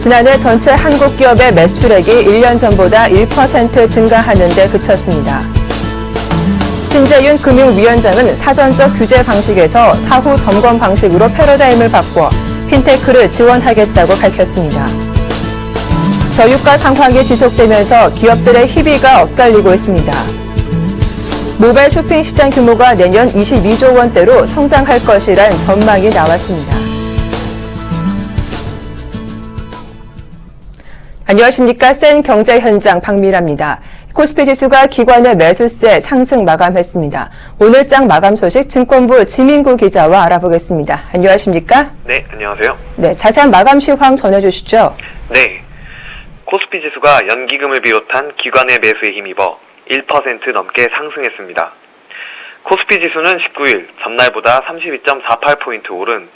지난해 전체 한국 기업의 매출액이 1년 전보다 1% 증가하는 데 그쳤습니다. 신재윤 금융위원장은 사전적 규제 방식에서 사후 점검 방식으로 패러다임을 바꿔 핀테크를 지원하겠다고 밝혔습니다. 저유가 상황이 지속되면서 기업들의 희비가 엇갈리고 있습니다. 모바일 쇼핑 시장 규모가 내년 22조 원대로 성장할 것이란 전망이 나왔습니다. 안녕하십니까. 센 경제 현장 박미라입니다. 코스피 지수가 기관의 매수세 상승 마감했습니다. 오늘장 마감 소식 증권부 지민구 기자와 알아보겠습니다. 안녕하십니까? 네, 안녕하세요. 네, 자세한 마감 시황 전해주시죠. 네, 코스피 지수가 연기금을 비롯한 기관의 매수에 힘입어 1% 넘게 상승했습니다. 코스피 지수는 19일 전날보다 32.48포인트 오른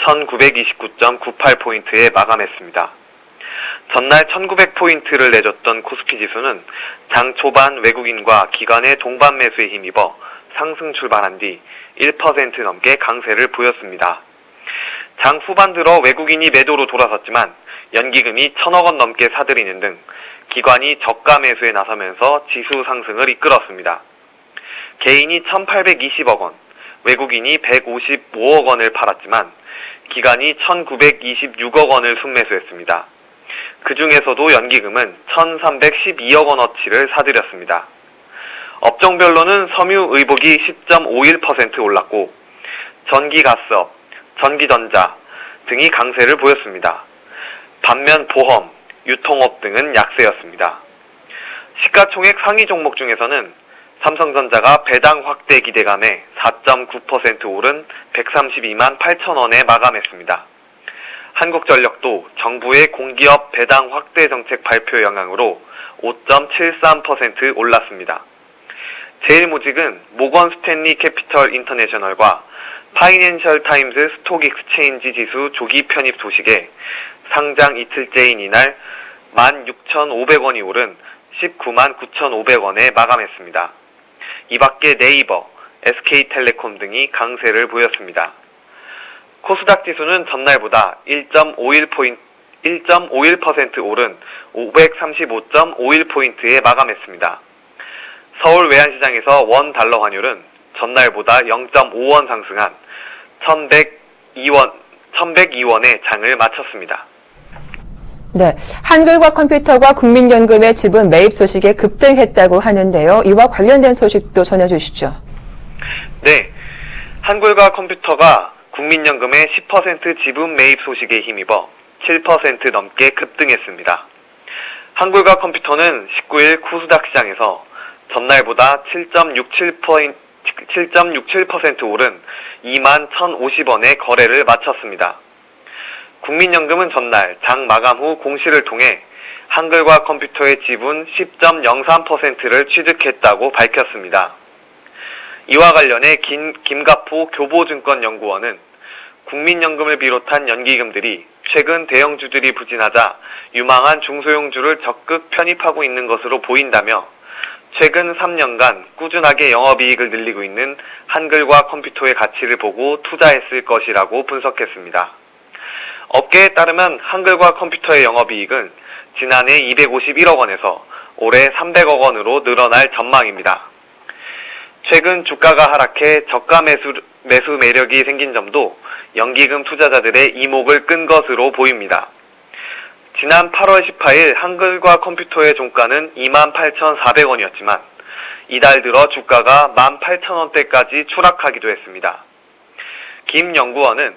1929.98포인트에 마감했습니다. 전날 1900포인트를 내줬던 코스피 지수는 장 초반 외국인과 기관의 동반 매수에 힘입어 상승 출발한 뒤 1% 넘게 강세를 보였습니다. 장 후반 들어 외국인이 매도로 돌아섰지만 연기금이 1000억 원 넘게 사들이는 등 기관이 저가 매수에 나서면서 지수 상승을 이끌었습니다. 개인이 1820억 원, 외국인이 155억 원을 팔았지만 기관이 1926억 원을 순매수했습니다. 그 중에서도 연기금은 1312억 원어치를 사들였습니다. 업종별로는 섬유의복이 10.51% 올랐고 전기가스업, 전기전자 등이 강세를 보였습니다. 반면 보험, 유통업 등은 약세였습니다. 시가총액 상위 종목 중에서는 삼성전자가 배당 확대 기대감에 4.9% 오른 132만 8천 원에 마감했습니다. 한국전력도 정부의 공기업 배당 확대 정책 발표 영향으로 5.73% 올랐습니다. 제일모직은 모건 스탠리 캐피털 인터내셔널과 파이낸셜 타임즈 스톡 익스체인지 지수 조기 편입 소식에 상장 이틀째인 이날 16,500원이 오른 19만 9,500원에 마감했습니다. 이 밖에 네이버, SK텔레콤 등이 강세를 보였습니다. 코스닥 지수는 전날보다 1.51% 오른 535.51포인트에 마감했습니다. 서울 외환시장에서 원 달러 환율은 전날보다 0.5원 상승한 1102원의 장을 마쳤습니다. 네, 한글과 컴퓨터가 국민연금의 지분 매입 소식에 급등했다고 하는데요. 이와 관련된 소식도 전해주시죠. 네, 한글과 컴퓨터가 국민연금의 10% 지분 매입 소식에 힘입어 7% 넘게 급등했습니다. 한글과 컴퓨터는 19일 코스닥 시장에서 전날보다 7.67% 오른 2만 1,050원에 거래를 마쳤습니다. 국민연금은 전날 장 마감 후 공시를 통해 한글과 컴퓨터의 지분 10.03%를 취득했다고 밝혔습니다. 이와 관련해 김갑호 교보증권연구원은 국민연금을 비롯한 연기금들이 최근 대형주들이 부진하자 유망한 중소형주를 적극 편입하고 있는 것으로 보인다며 최근 3년간 꾸준하게 영업이익을 늘리고 있는 한글과 컴퓨터의 가치를 보고 투자했을 것이라고 분석했습니다. 업계에 따르면 한글과 컴퓨터의 영업이익은 지난해 251억 원에서 올해 300억 원으로 늘어날 전망입니다. 최근 주가가 하락해 저가 매수 매력이 생긴 점도 연기금 투자자들의 이목을 끈 것으로 보입니다. 지난 8월 18일 한글과 컴퓨터의 종가는 28,400원이었지만 이달 들어 주가가 18,000원대까지 추락하기도 했습니다. 김 연구원은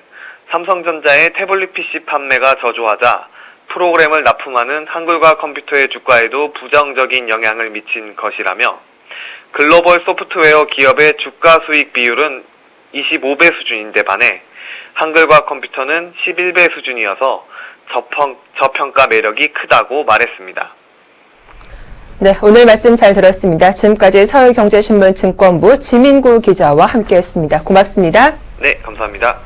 삼성전자의 태블릿 PC 판매가 저조하자 프로그램을 납품하는 한글과 컴퓨터의 주가에도 부정적인 영향을 미친 것이라며 글로벌 소프트웨어 기업의 주가 수익 비율은 25배 수준인데 반해 한글과 컴퓨터는 11배 수준이어서 저평가 매력이 크다고 말했습니다. 네, 오늘 말씀 잘 들었습니다. 지금까지 서울경제신문 증권부 지민구 기자와 함께했습니다. 고맙습니다. 네, 감사합니다.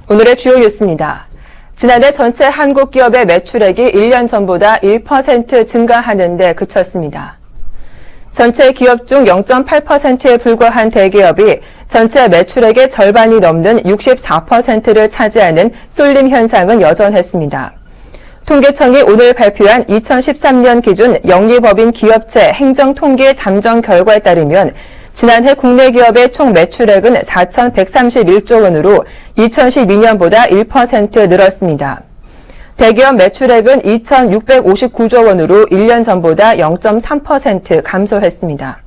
오늘의 주요 뉴스입니다. 지난해 전체 한국 기업의 매출액이 1년 전보다 1% 증가하는 데 그쳤습니다. 전체 기업 중 0.8%에 불과한 대기업이 전체 매출액의 절반이 넘는 64%를 차지하는 쏠림 현상은 여전했습니다. 통계청이 오늘 발표한 2013년 기준 영리법인 기업체 행정통계 잠정 결과에 따르면 지난해 국내 기업의 총 매출액은 4,131조 원으로 2012년보다 1% 늘었습니다. 대기업 매출액은 2,659조 원으로 1년 전보다 0.3% 감소했습니다.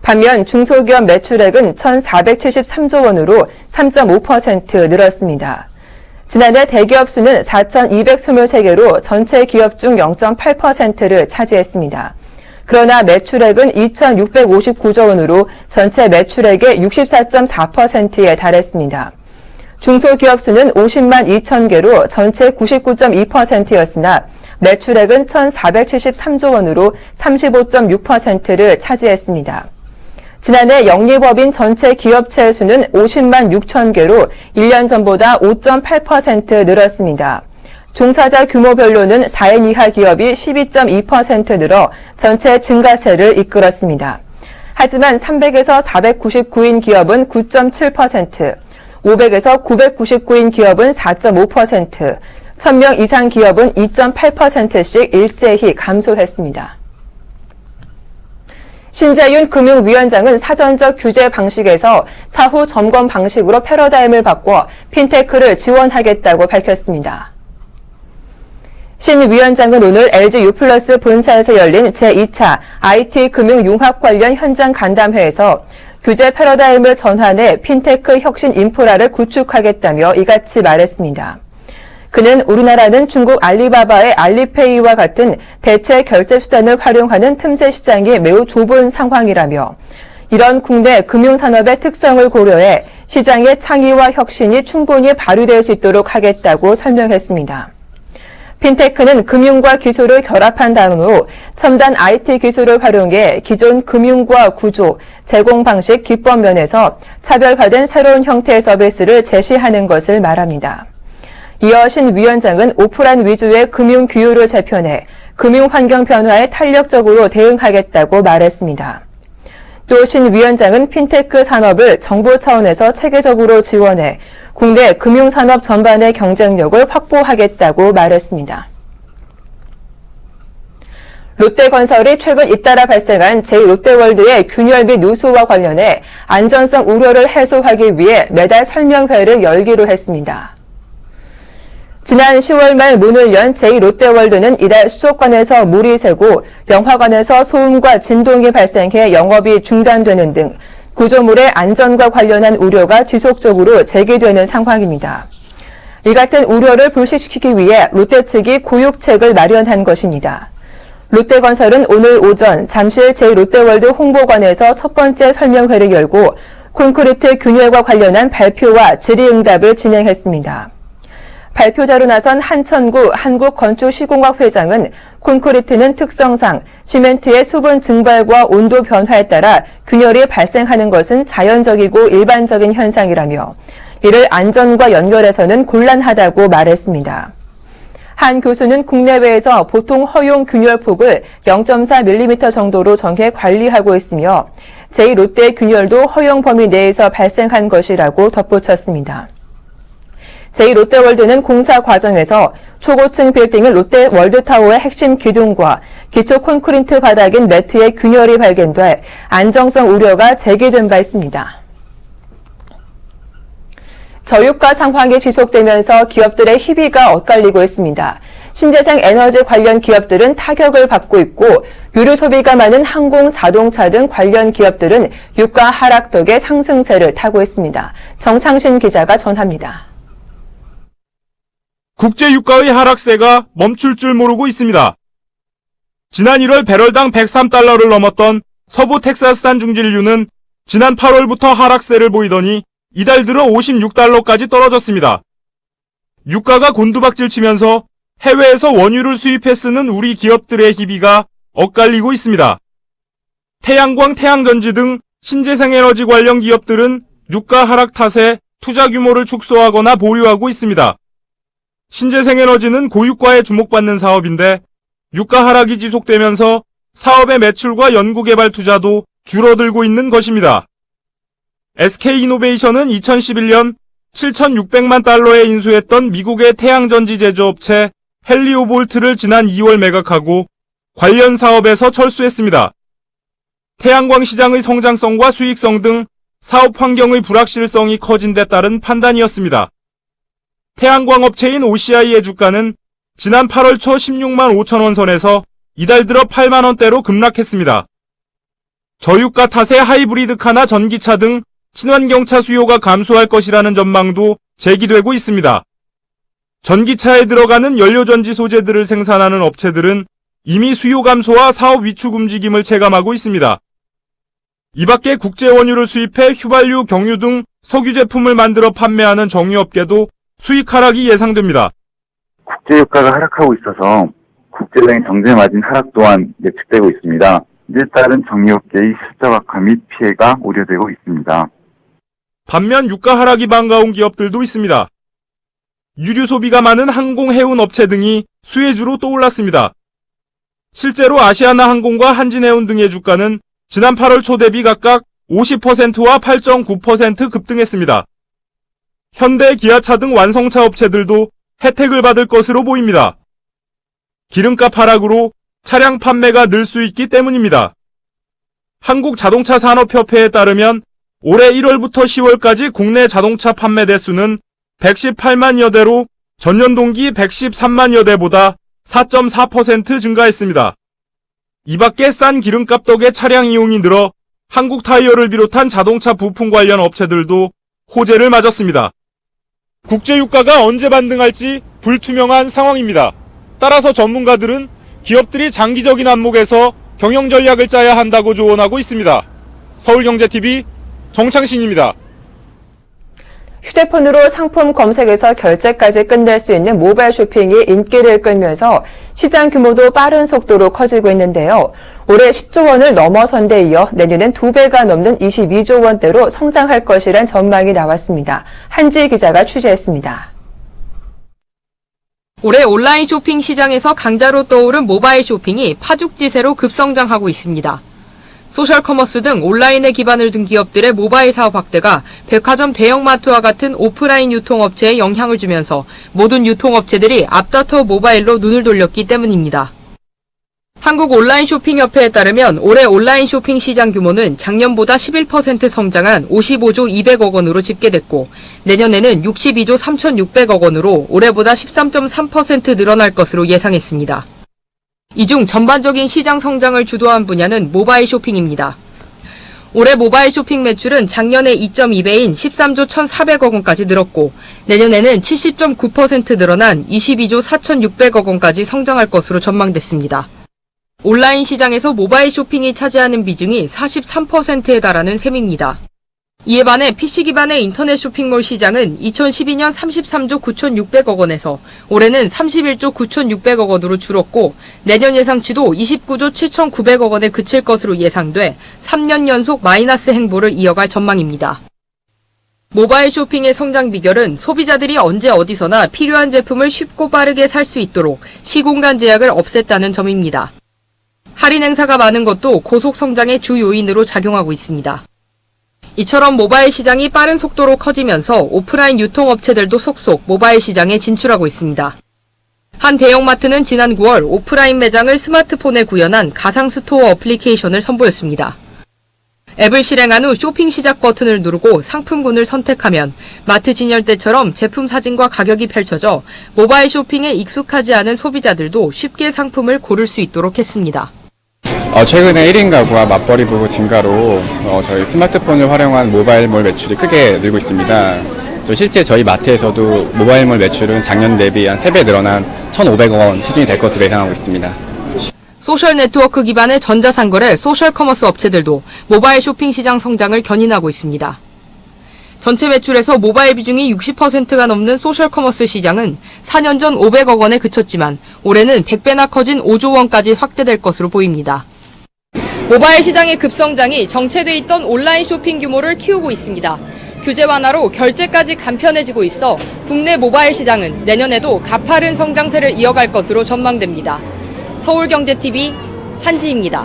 반면 중소기업 매출액은 1,473조 원으로 3.5% 늘었습니다. 지난해 대기업 수는 4,223개로 전체 기업 중 0.8%를 차지했습니다. 그러나 매출액은 2,659조 원으로 전체 매출액의 64.4%에 달했습니다. 중소기업 수는 50만 2천 개로 전체 99.2%였으나 매출액은 1,473조 원으로 35.6%를 차지했습니다. 지난해 영리법인 전체 기업체 수는 50만 6천 개로 1년 전보다 5.8% 늘었습니다. 종사자 규모별로는 4인 이하 기업이 12.2% 늘어 전체 증가세를 이끌었습니다. 하지만 300에서 499인 기업은 9.7%, 500에서 999인 기업은 4.5%, 1000명 이상 기업은 2.8%씩 일제히 감소했습니다. 신재윤 금융위원장은 사전적 규제 방식에서 사후 점검 방식으로 패러다임을 바꿔 핀테크를 지원하겠다고 밝혔습니다. 신 위원장은 오늘 LG U+ 본사에서 열린 제2차 IT 금융 융합 관련 현장 간담회에서 규제 패러다임을 전환해 핀테크 혁신 인프라를 구축하겠다며 이같이 말했습니다. 그는 우리나라는 중국 알리바바의 알리페이와 같은 대체 결제 수단을 활용하는 틈새 시장이 매우 좁은 상황이라며 이런 국내 금융산업의 특성을 고려해 시장의 창의와 혁신이 충분히 발휘될 수 있도록 하겠다고 설명했습니다. 핀테크는 금융과 기술을 결합한 다음으로 첨단 IT 기술을 활용해 기존 금융과 구조, 제공 방식, 기법 면에서 차별화된 새로운 형태의 서비스를 제시하는 것을 말합니다. 이어 신 위원장은 오프라인 위주의 금융 규율을 재편해 금융 환경 변화에 탄력적으로 대응하겠다고 말했습니다. 또 신 위원장은 핀테크 산업을 정부 차원에서 체계적으로 지원해 국내 금융산업 전반의 경쟁력을 확보하겠다고 말했습니다. 롯데건설이 최근 잇따라 발생한 제2롯데월드의 균열 및 누수와 관련해 안전성 우려를 해소하기 위해 매달 설명회를 열기로 했습니다. 지난 10월 말 문을 연 제2롯데월드는 이달 수족관에서 물이 새고 영화관에서 소음과 진동이 발생해 영업이 중단되는 등 구조물의 안전과 관련한 우려가 지속적으로 제기되는 상황입니다. 이 같은 우려를 불식시키기 위해 롯데 측이 고육책을 마련한 것입니다. 롯데건설은 오늘 오전 잠실 제2롯데월드 홍보관에서 첫 번째 설명회를 열고 콘크리트 균열과 관련한 발표와 질의응답을 진행했습니다. 발표자로 나선 한천구 한국건축시공학 회장은 콘크리트는 특성상 시멘트의 수분 증발과 온도 변화에 따라 균열이 발생하는 것은 자연적이고 일반적인 현상이라며 이를 안전과 연결해서는 곤란하다고 말했습니다. 한 교수는 국내외에서 보통 허용 균열폭을 0.4mm 정도로 정해 관리하고 있으며 제2롯데 균열도 허용 범위 내에서 발생한 것이라고 덧붙였습니다. 제2롯데월드는 공사 과정에서 초고층 빌딩은 롯데월드타워의 핵심 기둥과 기초 콘크리트 바닥인 매트의 균열이 발견돼 안정성 우려가 제기된 바 있습니다. 저유가 상황이 지속되면서 기업들의 희비가 엇갈리고 있습니다. 신재생 에너지 관련 기업들은 타격을 받고 있고 유류 소비가 많은 항공, 자동차 등 관련 기업들은 유가 하락 덕에 상승세를 타고 있습니다. 정창신 기자가 전합니다. 국제유가의 하락세가 멈출 줄 모르고 있습니다. 지난 1월 배럴당 103달러를 넘었던 서부 텍사스산 중진유는 지난 8월부터 하락세를 보이더니 이달 들어 56달러까지 떨어졌습니다. 유가가 곤두박질 치면서 해외에서 원유를 수입해 쓰는 우리 기업들의 희비가 엇갈리고 있습니다. 태양광, 태양전지 등 신재생에너지 관련 기업들은 유가 하락 탓에 투자 규모를 축소하거나 보류하고 있습니다. 신재생에너지는 고유가에 주목받는 사업인데 유가 하락이 지속되면서 사업의 매출과 연구개발 투자도 줄어들고 있는 것입니다. SK이노베이션은 2011년 7,600만 달러에 인수했던 미국의 태양전지 제조업체 헬리오볼트를 지난 2월 매각하고 관련 사업에서 철수했습니다. 태양광 시장의 성장성과 수익성 등 사업 환경의 불확실성이 커진 데 따른 판단이었습니다. 태양광 업체인 OCI의 주가는 지난 8월 초 16만 5천 원 선에서 이달 들어 8만 원대로 급락했습니다. 저유가 탓에 하이브리드카나 전기차 등 친환경차 수요가 감소할 것이라는 전망도 제기되고 있습니다. 전기차에 들어가는 연료전지 소재들을 생산하는 업체들은 이미 수요 감소와 사업 위축 움직임을 체감하고 있습니다. 이 밖에 국제 원유를 수입해 휘발유, 경유 등 석유 제품을 만들어 판매하는 정유업계도 수익 하락이 예상됩니다. 국제유가가 하락하고 있어서 국제적인 경제 마진 하락 또한 예측되고 있습니다. 이에 따른 정유업계의 실적 악화 및 피해가 우려되고 있습니다. 반면 유가 하락이 반가운 기업들도 있습니다. 유류 소비가 많은 항공 해운 업체 등이 수혜주로 떠올랐습니다. 실제로 아시아나항공과 한진해운 등의 주가는 지난 8월 초 대비 각각 50%와 8.9% 급등했습니다. 현대, 기아차 등 완성차 업체들도 혜택을 받을 것으로 보입니다. 기름값 하락으로 차량 판매가 늘 수 있기 때문입니다. 한국자동차산업협회에 따르면 올해 1월부터 10월까지 국내 자동차 판매 대수는 118만여 대로 전년 동기 113만여 대보다 4.4% 증가했습니다. 이 밖에 싼 기름값 덕에 차량 이용이 늘어 한국타이어를 비롯한 자동차 부품 관련 업체들도 호재를 맞았습니다. 국제유가가 언제 반등할지 불투명한 상황입니다. 따라서 전문가들은 기업들이 장기적인 안목에서 경영 전략을 짜야 한다고 조언하고 있습니다. 서울경제TV 정창신입니다. 휴대폰으로 상품 검색에서 결제까지 끝낼 수 있는 모바일 쇼핑이 인기를 끌면서 시장 규모도 빠른 속도로 커지고 있는데요. 올해 10조 원을 넘어선 데 이어 내년엔 2배가 넘는 22조 원대로 성장할 것이란 전망이 나왔습니다. 한지 기자가 취재했습니다. 올해 온라인 쇼핑 시장에서 강자로 떠오른 모바일 쇼핑이 파죽지세로 급성장하고 있습니다. 소셜커머스 등 온라인에 기반을 둔 기업들의 모바일 사업 확대가 백화점 대형마트와 같은 오프라인 유통업체에 영향을 주면서 모든 유통업체들이 앞다퉈 모바일로 눈을 돌렸기 때문입니다. 한국온라인쇼핑협회에 따르면 올해 온라인 쇼핑 시장 규모는 작년보다 11% 성장한 55조 200억 원으로 집계됐고 내년에는 62조 3,600억 원으로 올해보다 13.3% 늘어날 것으로 예상했습니다. 이 중 전반적인 시장 성장을 주도한 분야는 모바일 쇼핑입니다. 올해 모바일 쇼핑 매출은 작년의 2.2배인 13조 1,400억 원까지 늘었고 내년에는 70.9% 늘어난 22조 4,600억 원까지 성장할 것으로 전망됐습니다. 온라인 시장에서 모바일 쇼핑이 차지하는 비중이 43%에 달하는 셈입니다. 이에 반해 PC 기반의 인터넷 쇼핑몰 시장은 2012년 33조 9,600억 원에서 올해는 31조 9,600억 원으로 줄었고 내년 예상치도 29조 7,900억 원에 그칠 것으로 예상돼 3년 연속 마이너스 행보를 이어갈 전망입니다. 모바일 쇼핑의 성장 비결은 소비자들이 언제 어디서나 필요한 제품을 쉽고 빠르게 살 수 있도록 시공간 제약을 없앴다는 점입니다. 할인 행사가 많은 것도 고속 성장의 주 요인으로 작용하고 있습니다. 이처럼 모바일 시장이 빠른 속도로 커지면서 오프라인 유통업체들도 속속 모바일 시장에 진출하고 있습니다. 한 대형마트는 지난 9월 오프라인 매장을 스마트폰에 구현한 가상 스토어 어플리케이션을 선보였습니다. 앱을 실행한 후 쇼핑 시작 버튼을 누르고 상품군을 선택하면 마트 진열 때처럼 제품 사진과 가격이 펼쳐져 모바일 쇼핑에 익숙하지 않은 소비자들도 쉽게 상품을 고를 수 있도록 했습니다. 최근에 1인 가구와 맞벌이 부부 증가로 저희 스마트폰을 활용한 모바일몰 매출이 크게 늘고 있습니다. 실제 저희 마트에서도 모바일몰 매출은 작년 대비 한 3배 늘어난 1,500억 원 수준이 될 것으로 예상하고 있습니다. 소셜 네트워크 기반의 전자상거래 소셜커머스 업체들도 모바일 쇼핑 시장 성장을 견인하고 있습니다. 전체 매출에서 모바일 비중이 60%가 넘는 소셜커머스 시장은 4년 전 500억 원에 그쳤지만 올해는 100배나 커진 5조 원까지 확대될 것으로 보입니다. 모바일 시장의 급성장이 정체돼 있던 온라인 쇼핑 규모를 키우고 있습니다. 규제 완화로 결제까지 간편해지고 있어 국내 모바일 시장은 내년에도 가파른 성장세를 이어갈 것으로 전망됩니다. 서울경제TV 한지입니다.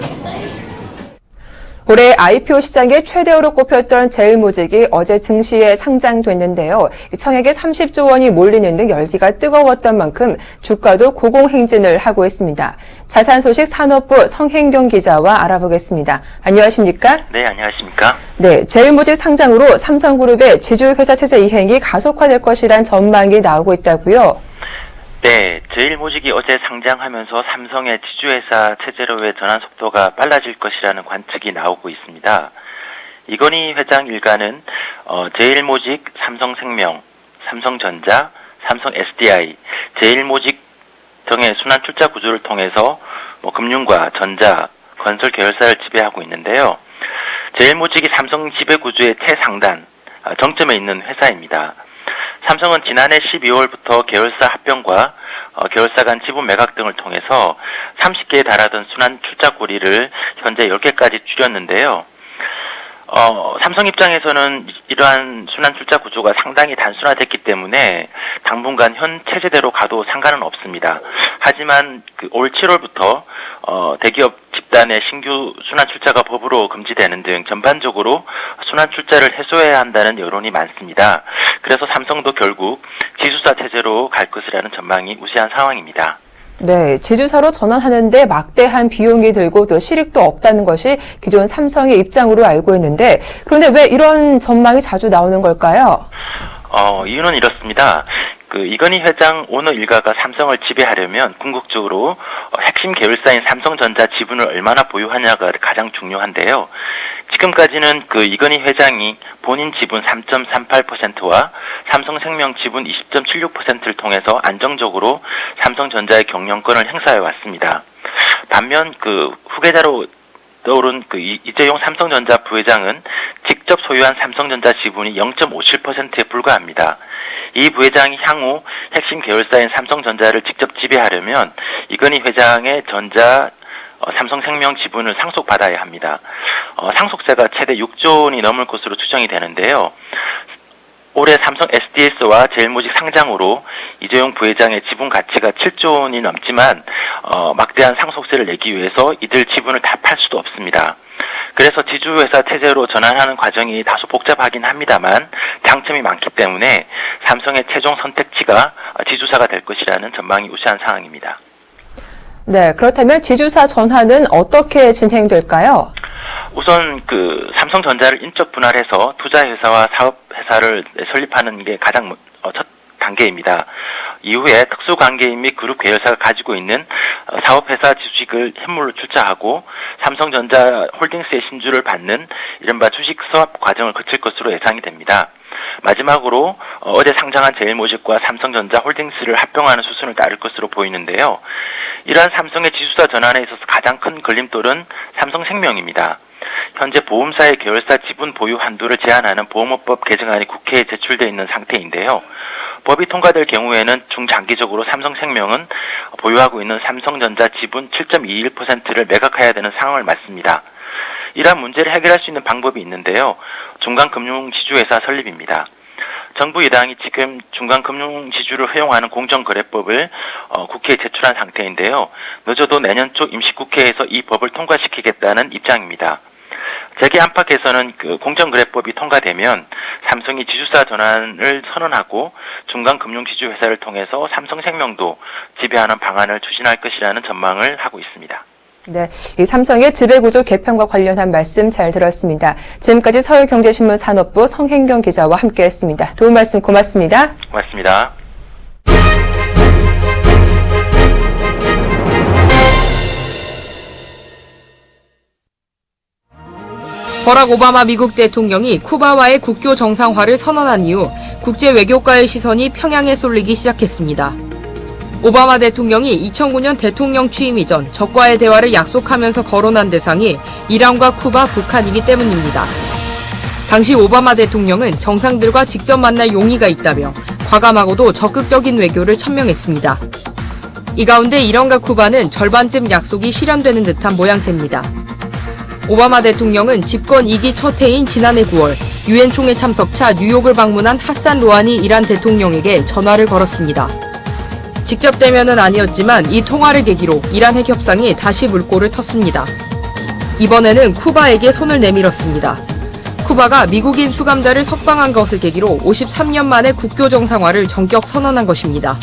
올해 IPO 시장의 최대어로 꼽혔던 제일모직이 어제 증시에 상장됐는데요. 청약에 30조 원이 몰리는 등 열기가 뜨거웠던 만큼 주가도 고공행진을 하고 있습니다. 자산소식 산업부 성행경 기자와 알아보겠습니다. 안녕하십니까? 네, 안녕하십니까? 네, 제일모직 상장으로 삼성그룹의 지주회사 체제 이행이 가속화될 것이란 전망이 나오고 있다고요? 네, 제일모직이 어제 상장하면서 삼성의 지주회사 체제로의 전환 속도가 빨라질 것이라는 관측이 나오고 있습니다. 이건희 회장 일가는 제일모직, 삼성생명, 삼성전자, 삼성 SDI, 제일모직 등의 순환 출자 구조를 통해서 금융과 전자, 건설 계열사를 지배하고 있는데요. 제일모직이 삼성 지배 구조의 최상단, 정점에 있는 회사입니다. 삼성은 지난해 12월부터 계열사 합병과 계열사 간 지분 매각 등을 통해서 30개에 달하던 순환 출자 고리를 현재 10개까지 줄였는데요. 삼성 입장에서는 이러한 순환 출자 구조가 상당히 단순화됐기 때문에 당분간 현 체제대로 가도 상관은 없습니다. 하지만 올 7월부터 대기업 집단의 신규 순환 출자가 법으로 금지되는 등 전반적으로 순환 출자를 해소해야 한다는 여론이 많습니다. 그래서 삼성도 결국 지주사 체제로 갈 것이라는 전망이 우세한 상황입니다. 네, 지주사로 전환하는데 막대한 비용이 들고 또 실익도 없다는 것이 기존 삼성의 입장으로 알고 있는데, 그런데 왜 이런 전망이 자주 나오는 걸까요? 이유는 이렇습니다. 이건희 회장 오너 일가가 삼성을 지배하려면 궁극적으로 핵심 계열사인 삼성전자 지분을 얼마나 보유하냐가 가장 중요한데요. 지금까지는 이건희 회장이 본인 지분 3.38%와 삼성생명 지분 20.76%를 통해서 안정적으로 삼성전자의 경영권을 행사해 왔습니다. 반면 후계자로 떠오른 이재용 삼성전자 부회장은 직접 소유한 삼성전자 지분이 0.57%에 불과합니다. 이 부회장이 향후 핵심 계열사인 삼성전자를 직접 지배하려면 이건희 회장의 삼성생명 지분을 상속받아야 합니다. 상속세가 최대 6조 원이 넘을 것으로 추정이 되는데요. 올해 삼성 SDS와 제일모직 상장으로 이재용 부회장의 지분 가치가 7조 원이 넘지만 막대한 상속세를 내기 위해서 이들 지분을 다 팔 수도 없습니다. 그래서 지주회사 체제로 전환하는 과정이 다소 복잡하긴 합니다만 장점이 많기 때문에 삼성의 최종 선택지가 지주사가 될 것이라는 전망이 우세한 상황입니다. 네, 그렇다면 지주사 전환은 어떻게 진행될까요? 우선 삼성전자를 인적 분할해서 투자회사와 사업회사를 설립하는 게 가장 첫 단계입니다. 이후에 특수관계인 및 그룹 계열사가 가지고 있는 사업회사 주식을 현물로 출자하고 삼성전자 홀딩스의 신주를 받는 이른바 주식 스왑 과정을 거칠 것으로 예상이 됩니다. 마지막으로 어제 상장한 제일모직과 삼성전자 홀딩스를 합병하는 수순을 따를 것으로 보이는데요. 이러한 삼성의 지주사 전환에 있어서 가장 큰 걸림돌은 삼성생명입니다. 현재 보험사의 계열사 지분 보유 한도를 제한하는 보험업법 개정안이 국회에 제출되어 있는 상태인데요. 법이 통과될 경우에는 중장기적으로 삼성생명은 보유하고 있는 삼성전자 지분 7.21%를 매각해야 되는 상황을 맞습니다. 이러한 문제를 해결할 수 있는 방법이 있는데요. 중간금융지주회사 설립입니다. 정부 여당이 지금 중간금융지주를 허용하는 공정거래법을 국회에 제출한 상태인데요. 늦어도 내년 초 임시국회에서 이 법을 통과시키겠다는 입장입니다. 재계 안팎에서는 공정거래법이 통과되면 삼성이 지주사 전환을 선언하고 중간금융지주회사를 통해서 삼성생명도 지배하는 방안을 추진할 것이라는 전망을 하고 있습니다. 네, 이 삼성의 지배구조 개편과 관련한 말씀 잘 들었습니다. 지금까지 서울경제신문 산업부 성행경 기자와 함께했습니다. 도움 말씀 고맙습니다. 고맙습니다. 버락 오바마 미국 대통령이 쿠바와의 국교 정상화를 선언한 이후 국제 외교가의 시선이 평양에 쏠리기 시작했습니다. 오바마 대통령이 2009년 대통령 취임 이전 적과의 대화를 약속하면서 거론한 대상이 이란과 쿠바, 북한이기 때문입니다. 당시 오바마 대통령은 정상들과 직접 만날 용의가 있다며 과감하고도 적극적인 외교를 천명했습니다. 이 가운데 이란과 쿠바는 절반쯤 약속이 실현되는 듯한 모양새입니다. 오바마 대통령은 집권 2기 첫 해인 지난해 9월 유엔 총회 참석차 뉴욕을 방문한 하산 로하니 이란 대통령에게 전화를 걸었습니다. 직접 대면은 아니었지만 이 통화를 계기로 이란 핵 협상이 다시 물꼬를 텄습니다. 이번에는 쿠바에게 손을 내밀었습니다. 쿠바가 미국인 수감자를 석방한 것을 계기로 53년 만에 국교 정상화를 전격 선언한 것입니다.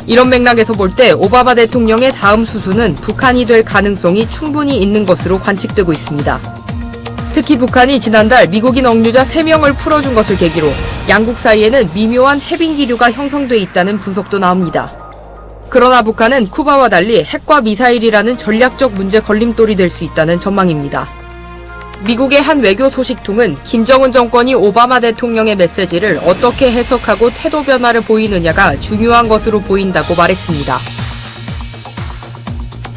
이런 맥락에서 볼 때 오바마 대통령의 다음 수순은 북한이 될 가능성이 충분히 있는 것으로 관측되고 있습니다. 특히 북한이 지난달 미국인 억류자 3명을 풀어준 것을 계기로 양국 사이에는 미묘한 해빙 기류가 형성돼 있다는 분석도 나옵니다. 그러나 북한은 쿠바와 달리 핵과 미사일이라는 전략적 문제 걸림돌이 될 수 있다는 전망입니다. 미국의 한 외교 소식통은 김정은 정권이 오바마 대통령의 메시지를 어떻게 해석하고 태도 변화를 보이느냐가 중요한 것으로 보인다고 말했습니다.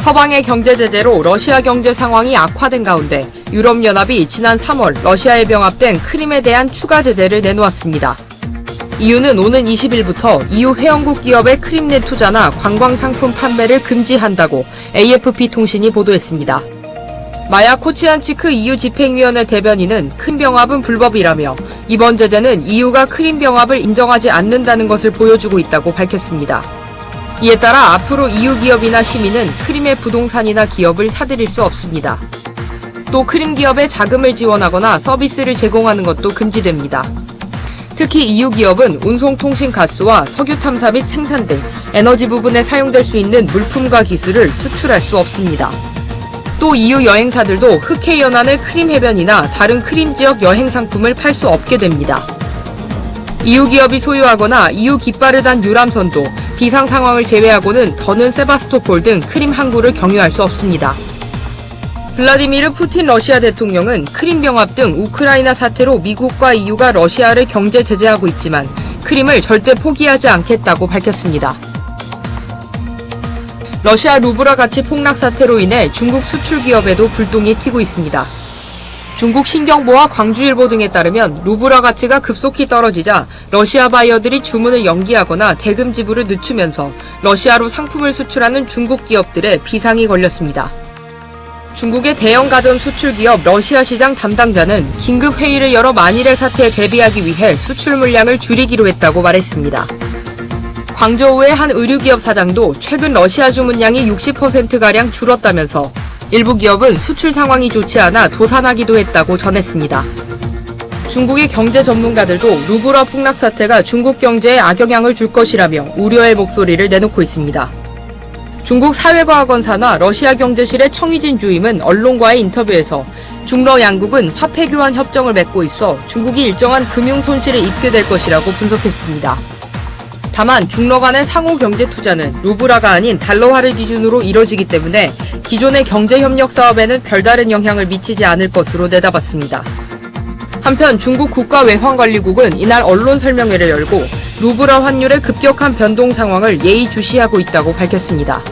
서방의 경제 제재로 러시아 경제 상황이 악화된 가운데 유럽연합이 지난 3월 러시아에 병합된 크림에 대한 추가 제재를 내놓았습니다. EU는 오는 20일부터 EU 회원국 기업의 크림 내 투자나 관광 상품 판매를 금지한다고 AFP 통신이 보도했습니다. 마야 코치안치크 EU 집행위원회 대변인은 크림 병합은 불법이라며 이번 제재는 EU가 크림 병합을 인정하지 않는다는 것을 보여주고 있다고 밝혔습니다. 이에 따라 앞으로 EU 기업이나 시민은 크림의 부동산이나 기업을 사들일 수 없습니다. 또 크림 기업에 자금을 지원하거나 서비스를 제공하는 것도 금지됩니다. 특히 EU 기업은 운송통신 가스와 석유 탐사 및 생산 등 에너지 부분에 사용될 수 있는 물품과 기술을 수출할 수 없습니다. 또 EU 여행사들도 흑해 연안의 크림 해변이나 다른 크림 지역 여행 상품을 팔 수 없게 됩니다. EU 기업이 소유하거나 EU 깃발을 단 유람선도 비상 상황을 제외하고는 더는 세바스토폴 등 크림 항구를 경유할 수 없습니다. 블라디미르 푸틴 러시아 대통령은 크림 병합 등 우크라이나 사태로 미국과 EU가 러시아를 경제 제재하고 있지만 크림을 절대 포기하지 않겠다고 밝혔습니다. 러시아 루브라 가치 폭락 사태로 인해 중국 수출 기업에도 불똥이 튀고 있습니다. 중국 신경보와 광주일보 등에 따르면 루브라 가치가 급속히 떨어지자 러시아 바이어들이 주문을 연기하거나 대금 지불을 늦추면서 러시아로 상품을 수출하는 중국 기업들의 비상이 걸렸습니다. 중국의 대형 가전 수출 기업 러시아 시장 담당자는 긴급 회의를 열어 만일의 사태에 대비하기 위해 수출 물량을 줄이기로 했다고 말했습니다. 광저우의 한 의류기업 사장도 최근 러시아 주문량이 60%가량 줄었다면서 일부 기업은 수출 상황이 좋지 않아 도산하기도 했다고 전했습니다. 중국의 경제 전문가들도 루브라 폭락 사태가 중국 경제에 악영향을 줄 것이라며 우려의 목소리를 내놓고 있습니다. 중국 사회과학원 산하 러시아 경제실의 청희진 주임은 언론과의 인터뷰에서 중러 양국은 화폐 교환 협정을 맺고 있어 중국이 일정한 금융 손실을 입게 될 것이라고 분석했습니다. 다만 중러 간의 상호 경제 투자는 루브라가 아닌 달러화를 기준으로 이뤄지기 때문에 기존의 경제 협력 사업에는 별다른 영향을 미치지 않을 것으로 내다봤습니다. 한편 중국 국가외환관리국은 이날 언론 설명회를 열고 루브라 환율의 급격한 변동 상황을 예의주시하고 있다고 밝혔습니다.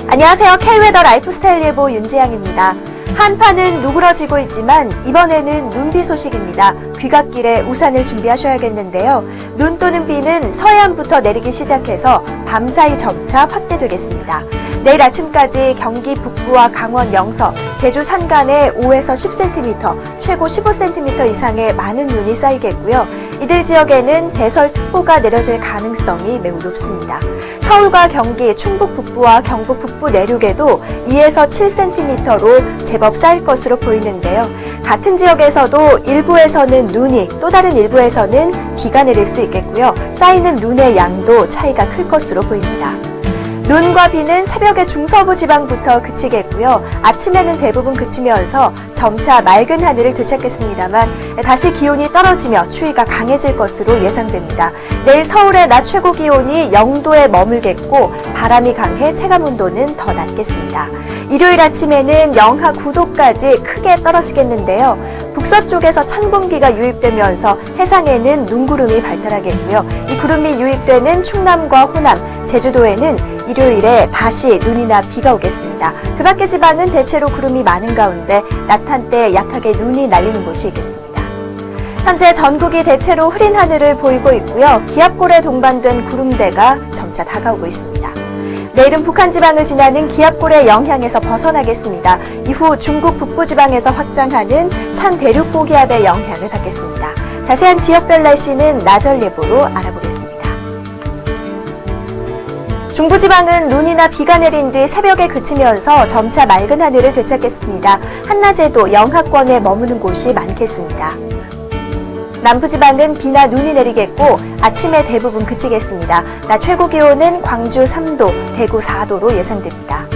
안녕하세요. K웨더 라이프스타일 예보 윤지향입니다. 한파는 누그러지고 있지만 이번에는 눈비 소식입니다. 귀갓길에 우산을 준비하셔야겠는데요. 눈 또는 비는 서해안부터 내리기 시작해서 밤사이 점차 확대되겠습니다. 내일 아침까지 경기 북부와 강원 영서, 제주 산간에 5에서 10cm, 최고 15cm 이상의 많은 눈이 쌓이겠고요. 이들 지역에는 대설특보가 내려질 가능성이 매우 높습니다. 서울과 경기, 충북 북부와 경북 북부 내륙에도 2에서 7cm로 제법 쌓일 것으로 보이는데요. 같은 지역에서도 일부에서는 눈이, 또 다른 일부에서는 비가 내릴 수 있겠고요. 쌓이는 눈의 양도 차이가 클 것으로 보입니다. 눈과 비는 새벽에 중서부 지방부터 그치겠고요. 아침에는 대부분 그치면서 점차 맑은 하늘을 되찾겠습니다만 다시 기온이 떨어지며 추위가 강해질 것으로 예상됩니다. 내일 서울의 낮 최고 기온이 0도에 머물겠고 바람이 강해 체감온도는 더 낮겠습니다. 일요일 아침에는 영하 9도까지 크게 떨어지겠는데요. 북서쪽에서 찬 공기가 유입되면서 해상에는 눈구름이 발달하겠고요. 이 구름이 유입되는 충남과 호남, 제주도에는 일요일에 다시 눈이나 비가 오겠습니다. 그 밖의 지방은 대체로 구름이 많은 가운데 낮 한때 약하게 눈이 날리는 곳이 있겠습니다. 현재 전국이 대체로 흐린 하늘을 보이고 있고요. 기압골에 동반된 구름대가 점차 다가오고 있습니다. 내일은 북한지방을 지나는 기압골의 영향에서 벗어나겠습니다. 이후 중국 북부지방에서 확장하는 찬 대륙고기압의 영향을 받겠습니다. 자세한 지역별 날씨는 나절 예보로 알아보겠습니다. 중부지방은 눈이나 비가 내린 뒤 새벽에 그치면서 점차 맑은 하늘을 되찾겠습니다. 한낮에도 영하권에 머무는 곳이 많겠습니다. 남부지방은 비나 눈이 내리겠고 아침에 대부분 그치겠습니다. 낮 최고 기온은 광주 3도, 대구 4도로 예상됩니다.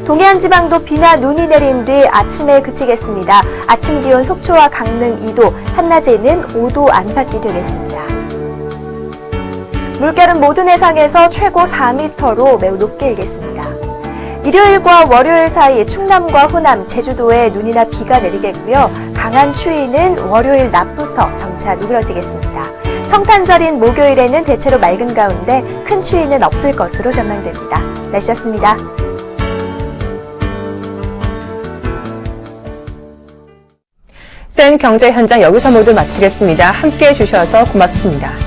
동해안 지방도 비나 눈이 내린 뒤 아침에 그치겠습니다. 아침 기온 속초와 강릉 2도, 한낮에는 5도 안팎이 되겠습니다. 물결은 모든 해상에서 최고 4m로 매우 높게 일겠습니다. 일요일과 월요일 사이 충남과 호남, 제주도에 눈이나 비가 내리겠고요. 강한 추위는 월요일 낮부터 점차 누그러지겠습니다. 성탄절인 목요일에는 대체로 맑은 가운데 큰 추위는 없을 것으로 전망됩니다. 날씨였습니다. 센 경제 현장 여기서 모두 마치겠습니다. 함께해 주셔서 고맙습니다.